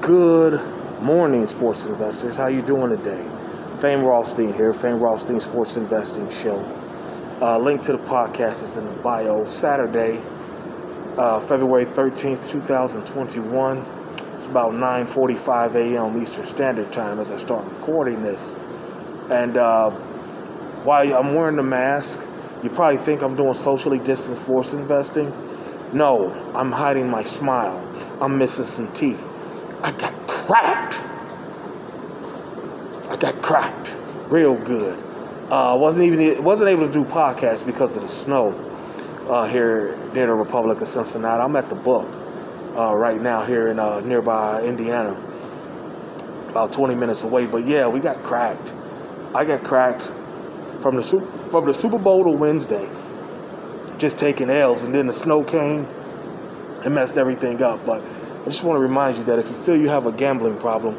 Good morning, sports investors. How you doing today? Fame Rothstein here, Fame Rothstein Sports Investing Show. Link to the podcast is in the bio. Saturday, February 13th, 2021. It's about 9:45 a.m. Eastern Standard Time as I start recording this. And while I'm wearing the mask, you probably think I'm doing socially distant sports investing. No, I'm hiding my smile. I'm missing some teeth. I got cracked real good. Wasn't able to do podcasts because of the snow here near the Republic of Cincinnati. I'm at the book right now here in nearby Indiana, about 20 minutes away. But yeah, we got cracked. I got cracked from the Super Bowl to Wednesday, just taking L's, and then the snow came and messed everything up. But I just want to remind you that if you feel you have a gambling problem,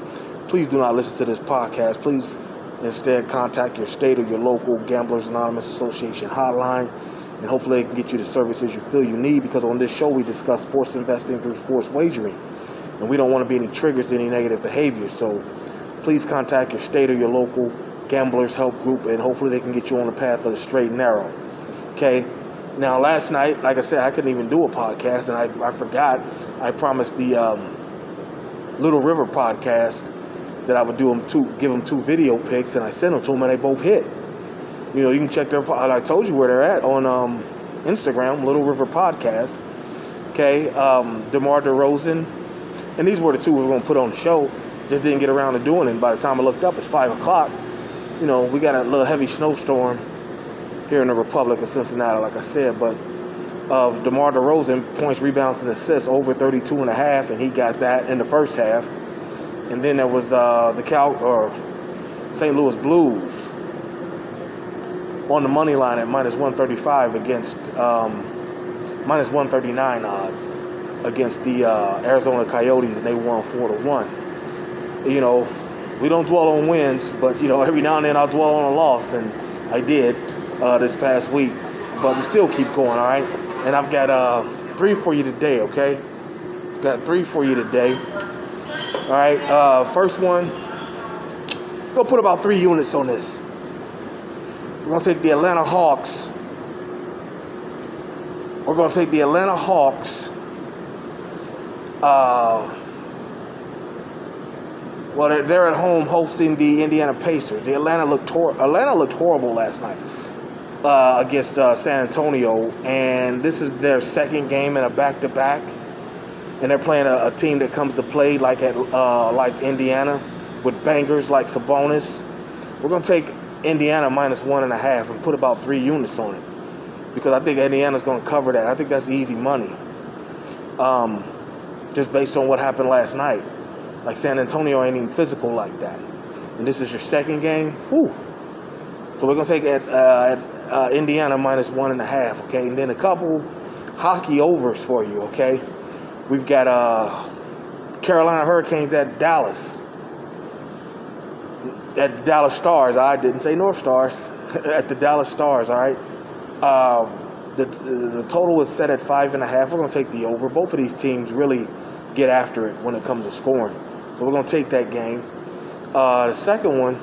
please do not listen to this podcast. Please instead contact your state or your local Gamblers Anonymous Association hotline, and hopefully they can get you the services you feel you need, because on this show we discuss sports investing through sports wagering, and we don't want to be any triggers to any negative behavior. So please contact your state or your local Gamblers Help Group, and hopefully they can get you on the path of the straight and narrow. Okay? Now, last night, like I said, I couldn't even do a podcast, and I forgot. I promised the Little River podcast that I would give them two video pics, and I sent them to them, and they both hit. You know, you can check their. I told you where they're at on Instagram, Little River Podcast. Okay, DeMar DeRozan, and these were the two we were going to put on the show. Just didn't get around to doing it. And by the time I looked up, it's 5:00. You know, we got a little heavy snowstorm here in the Republic of Cincinnati, like I said, but of DeMar DeRozan, points, rebounds, and assists over 32.5, and he got that in the first half. And then there was the St. Louis Blues on the money line at minus 135 against minus 139 odds against the Arizona Coyotes, and they won 4-1. You know, we don't dwell on wins, but you know, every now and then I'll dwell on a loss, and I did this past week, but we still keep going, all right? And I've got 3 for you today, okay? Got 3 for you today. All right, first one, go put about 3 units on this. We're going to take the Atlanta Hawks. We're going to take the Atlanta Hawks. Well, they're at home hosting the Indiana Pacers. The Atlanta looked horrible last night against San Antonio, and this is their second game in a back-to-back, and they're playing a team that comes to play like Indiana, with bangers like Sabonis. We're going to take Indiana minus 1.5 and put about 3 units on it, because I think Indiana's going to cover that. I think that's easy money, just based on what happened last night. Like, San Antonio ain't even physical like that. And this is your second game? Whew. So we're going to take Indiana minus 1.5, okay? And then a couple hockey overs for you, okay? We've got Carolina Hurricanes at Dallas. At the Dallas Stars. I didn't say North Stars. At the Dallas Stars, all right? The total is set at 5.5. We're going to take the over. Both of these teams really get after it when it comes to scoring. So we're going to take that game. The second one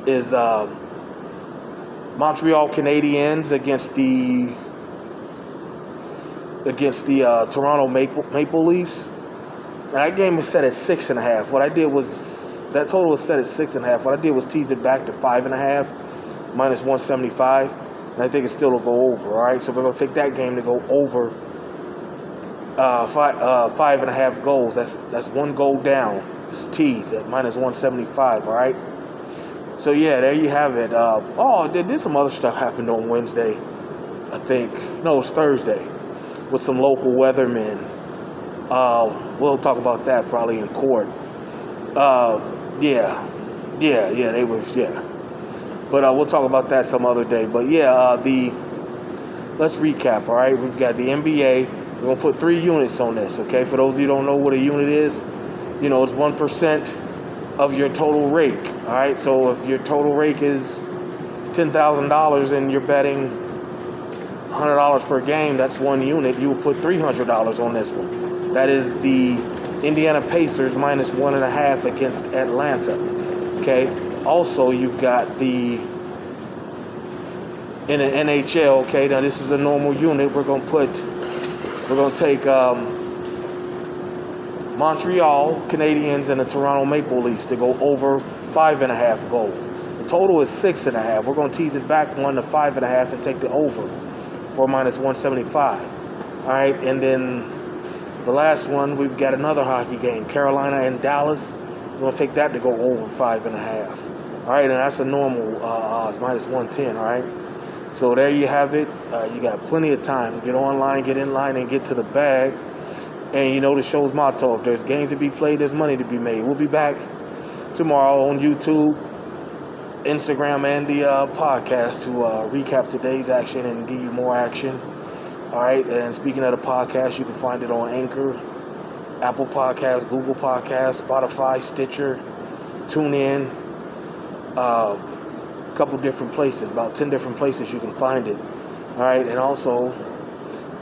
is Montreal Canadiens against the Toronto Maple Leafs. And that game was set at 6.5. What I did was, that total was set at 6.5. What I did was tease it back to 5.5, minus 175. And I think it still will go over, all right? So we're going to take that game to go over 5.5 goals. That's 1 goal down. It's teased at minus 175, all right? So, yeah, there you have it. Did some other stuff happen on Wednesday, I think. No, it was Thursday, with some local weathermen. We'll talk about that probably in court. Yeah, they were, yeah. But we'll talk about that some other day. But, yeah, let's recap, all right? We've got the NBA. We're going to put 3 units on this, okay? For those of you who don't know what a unit is, you know, it's 1% of your total rake, all right? So if your total rake is $10,000 and you're betting $100 per game, that's 1 unit. You will put $300 on this one. That is the Indiana Pacers minus 1.5 against Atlanta. Okay. Also, you've got in the NHL. Okay. Now this is a normal unit. We're gonna take Montreal Canadiens and the Toronto Maple Leafs to go over 5.5 goals. The total is 6.5. We're gonna tease it back 1 to 5.5 and take the over for minus 175. All right, and then the last one, we've got another hockey game, Carolina and Dallas. We're going to take that to go over 5.5. All right, and that's a normal odds, minus 110, all right? So there you have it. You got plenty of time. Get online, get in line, and get to the bag. And you know the show's motto, if there's games to be played, there's money to be made. We'll be back tomorrow on YouTube, Instagram, and the podcast to recap today's action and give you more action. All right, and speaking of the podcast, you can find it on Anchor, Apple Podcasts, Google Podcasts, Spotify, Stitcher, TuneIn, a couple different places, about 10 different places you can find it. All right, and also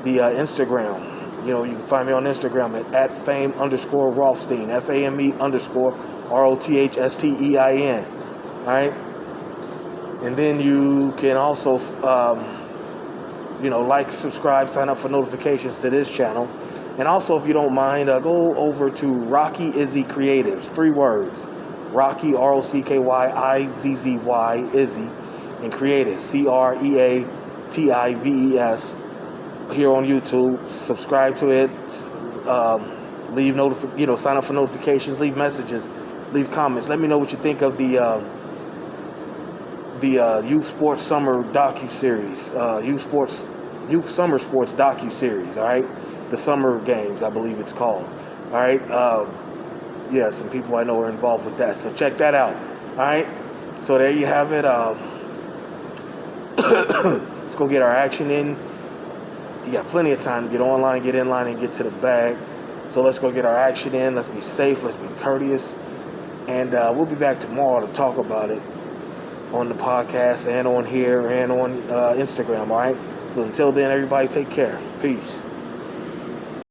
the Instagram. You know, you can find me on Instagram at @fame_Rothstein, FAME_ROTHSTEIN. All right, and then you can also like, subscribe, sign up for notifications to this channel. And also, if you don't mind, go over to Rocky Izzy Creatives, 3 words. Rocky, ROCKYIZZY, Izzy, and Creatives, CREATIVES, here on YouTube. Subscribe to it. Sign up for notifications, leave messages, leave comments. Let me know what you think of the Youth Sports Summer docu-series, Youth Summer Sports docu-series, all right? The Summer Games, I believe it's called, all right? Some people I know are involved with that, so check that out, all right? So there you have it. Let's go get our action in. You got plenty of time to get online, get in line, and get to the bag. So let's go get our action in. Let's be safe. Let's be courteous. And we'll be back tomorrow to talk about it on the podcast and on here and on Instagram, all right? So until then, everybody take care. Peace.